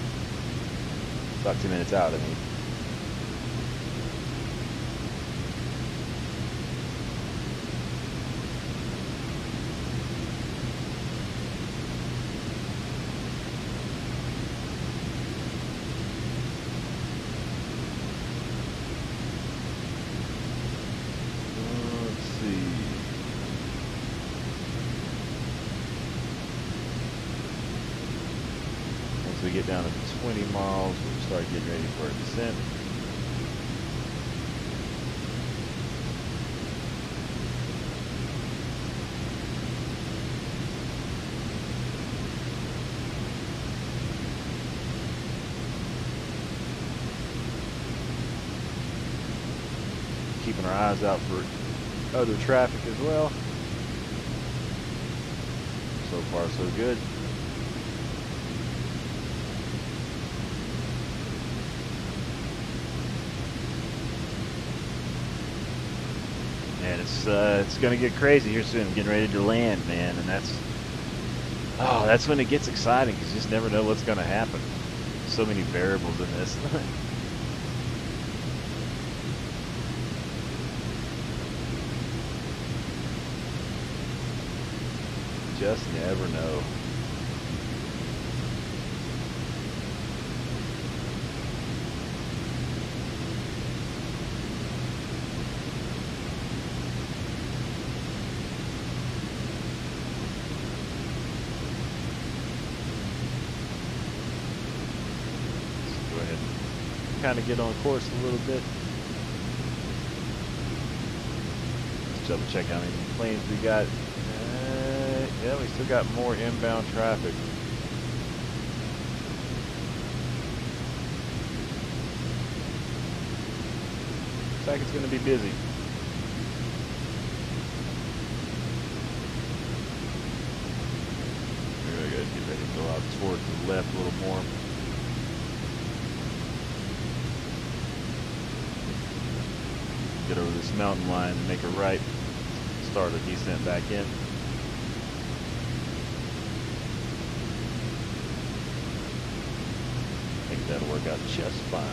About 10 minutes out, I mean. We get down to 20 miles, we'll start getting ready for a descent. Keeping our eyes out for other traffic as well. So far, so good. And it's gonna get crazy here soon. I'm getting ready to land, man, and that's when it gets exciting, because you just never know what's gonna happen. So many variables in this. Just never know. Kind of get on course a little bit. Let's double check how many planes we got. Yeah, we still got more inbound traffic. Looks like it's going to be busy. We're going to get ready to go out towards the left a little more. Get over this mountain line, make a right, start a descent back in. I think that'll work out just fine.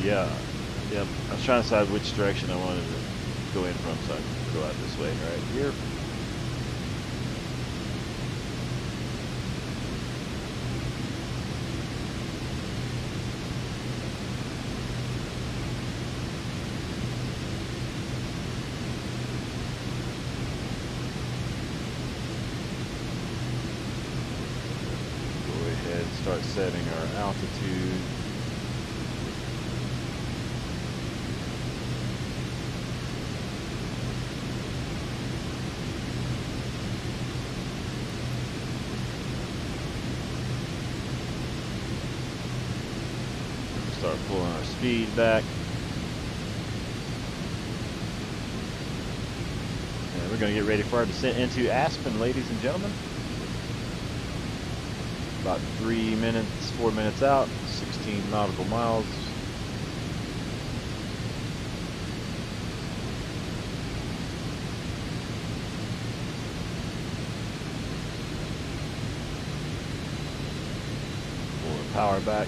Yeah, I was trying to decide which direction I wanted to go in from, so I can go out this way right here. start setting our altitude. Start pulling our speed back. And we're going to get ready for our descent into Aspen, ladies and gentlemen. About 3 minutes, 4 minutes out, 16 nautical miles. Pull the power back.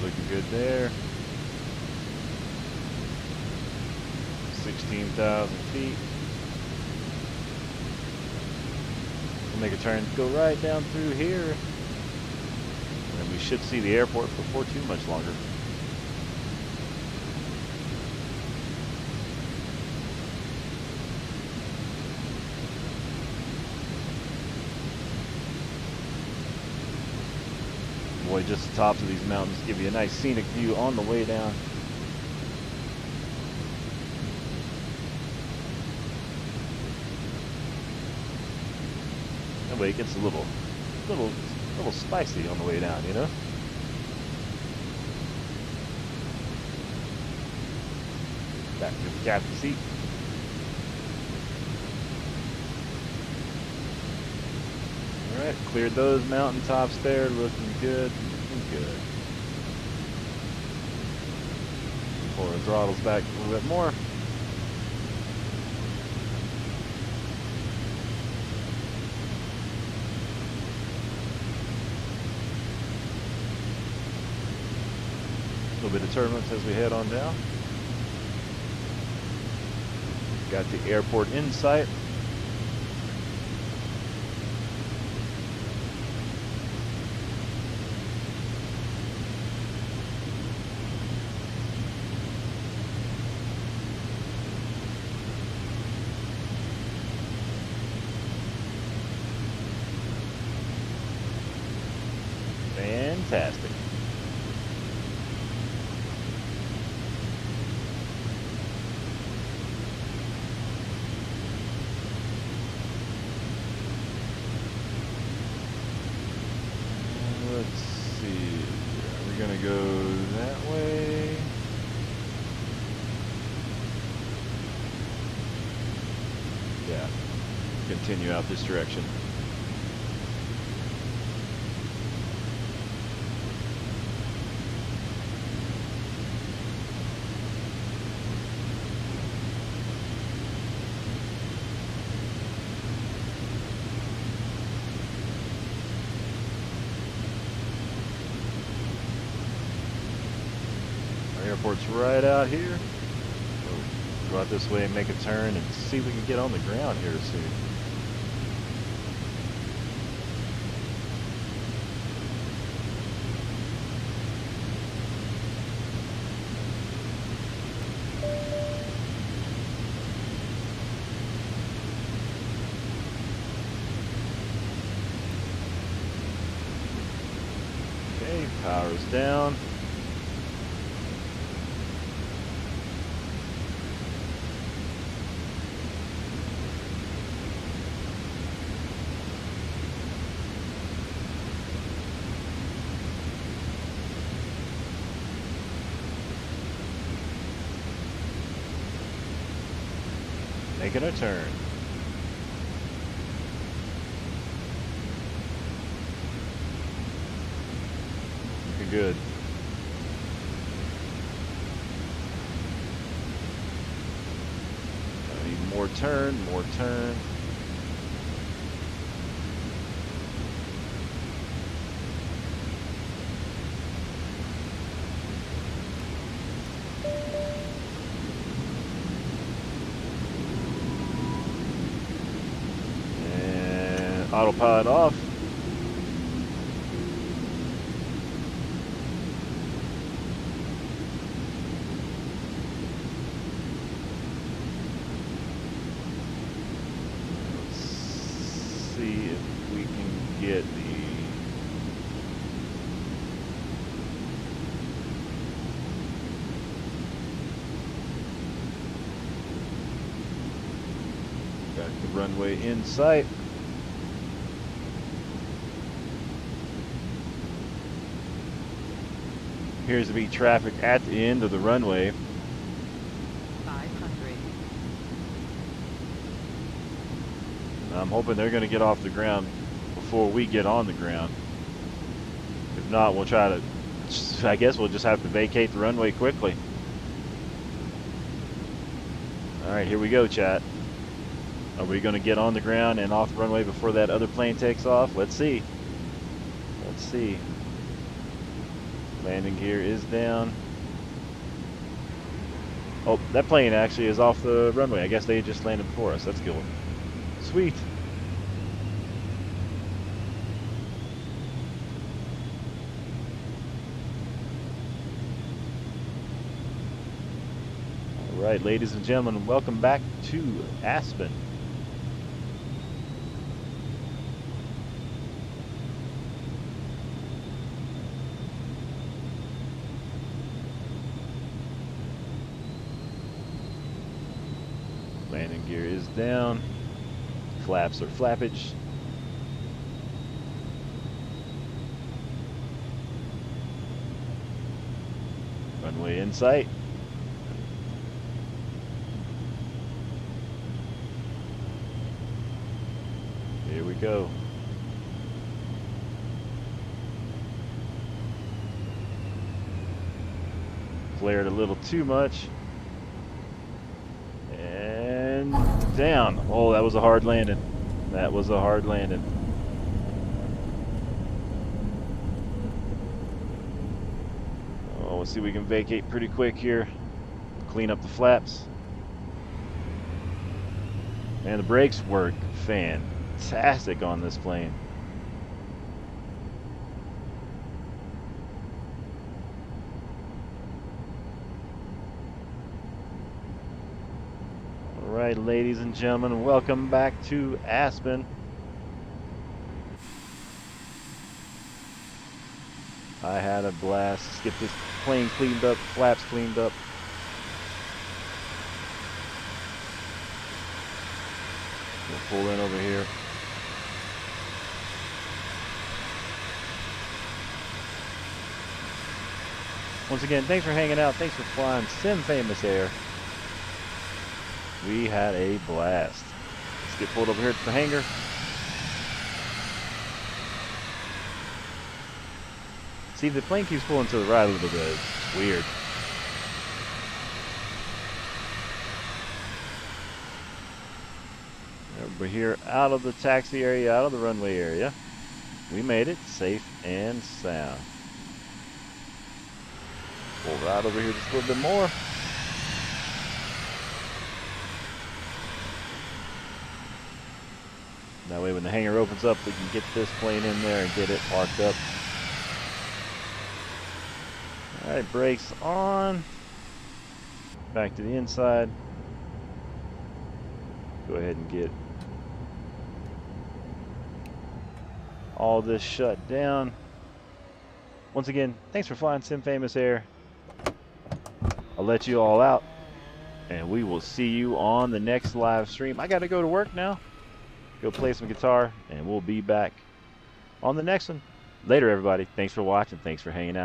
Looking good there. 16,000 feet. We'll make a turn, go right down through here. And we should see the airport before too much longer. Boy, just the tops of these mountains give you a nice scenic view on the way down. That way it gets a little spicy on the way down, you know? Back to the captain's seat. Alright, cleared those mountaintops there, looking good, looking good. Pull the throttles back a little bit more. A little bit of turbulence as we head on down. Got the airport in sight. Fantastic. Let's see. Are we going to go that way? Yeah. Continue out this direction. Airport's right out here. We'll go out this way and make a turn and see if we can get on the ground here soon. Okay, power's down. Making a turn. good. I need more turn, more turn. And autopilot off. See if we can get the runway in sight. Appears to be traffic at the end of the runway. 500. I'm hoping they're going to get off the ground before we get on the ground. If not, we'll try to, I guess we'll just have to vacate the runway quickly. All right, here we go, chat. Are we going to get on the ground and off the runway before that other plane takes off? Let's see. Let's see. Landing gear is down. Oh, that plane actually is off the runway. I guess they just landed before us. That's good. Sweet. All right, ladies and gentlemen, welcome back to Aspen. Landing gear is down. Flaps are flappage. Runway in sight. Here we go. Flared a little too much. And down. Oh, that was a hard landing. That was a hard landing. Oh, let's see if we can vacate pretty quick here. Clean up the flaps. And the brakes work fantastic on this plane. Alright, ladies and gentlemen, welcome back to Aspen. I had a blast. Let's get this plane cleaned up, flaps cleaned up. We'll pull in over here. Once again, thanks for hanging out. Thanks for flying Msfs Air. We had a blast. Let's get pulled over here to the hangar. See, the plane keeps pulling to the right a little bit. It's weird. We're here out of the taxi area, out of the runway area. We made it safe and sound. Pull right over here just a little bit more. That way when the hangar opens up, we can get this plane in there and get it parked up. Alright, brakes on. Back to the inside. Go ahead and get all this shut down. Once again, thanks for flying Msfs Air. I'll let you all out, and we will see you on the next live stream. I gotta go to work now. Go play some guitar, and we'll be back on the next one. Later, everybody. Thanks for watching. Thanks for hanging out.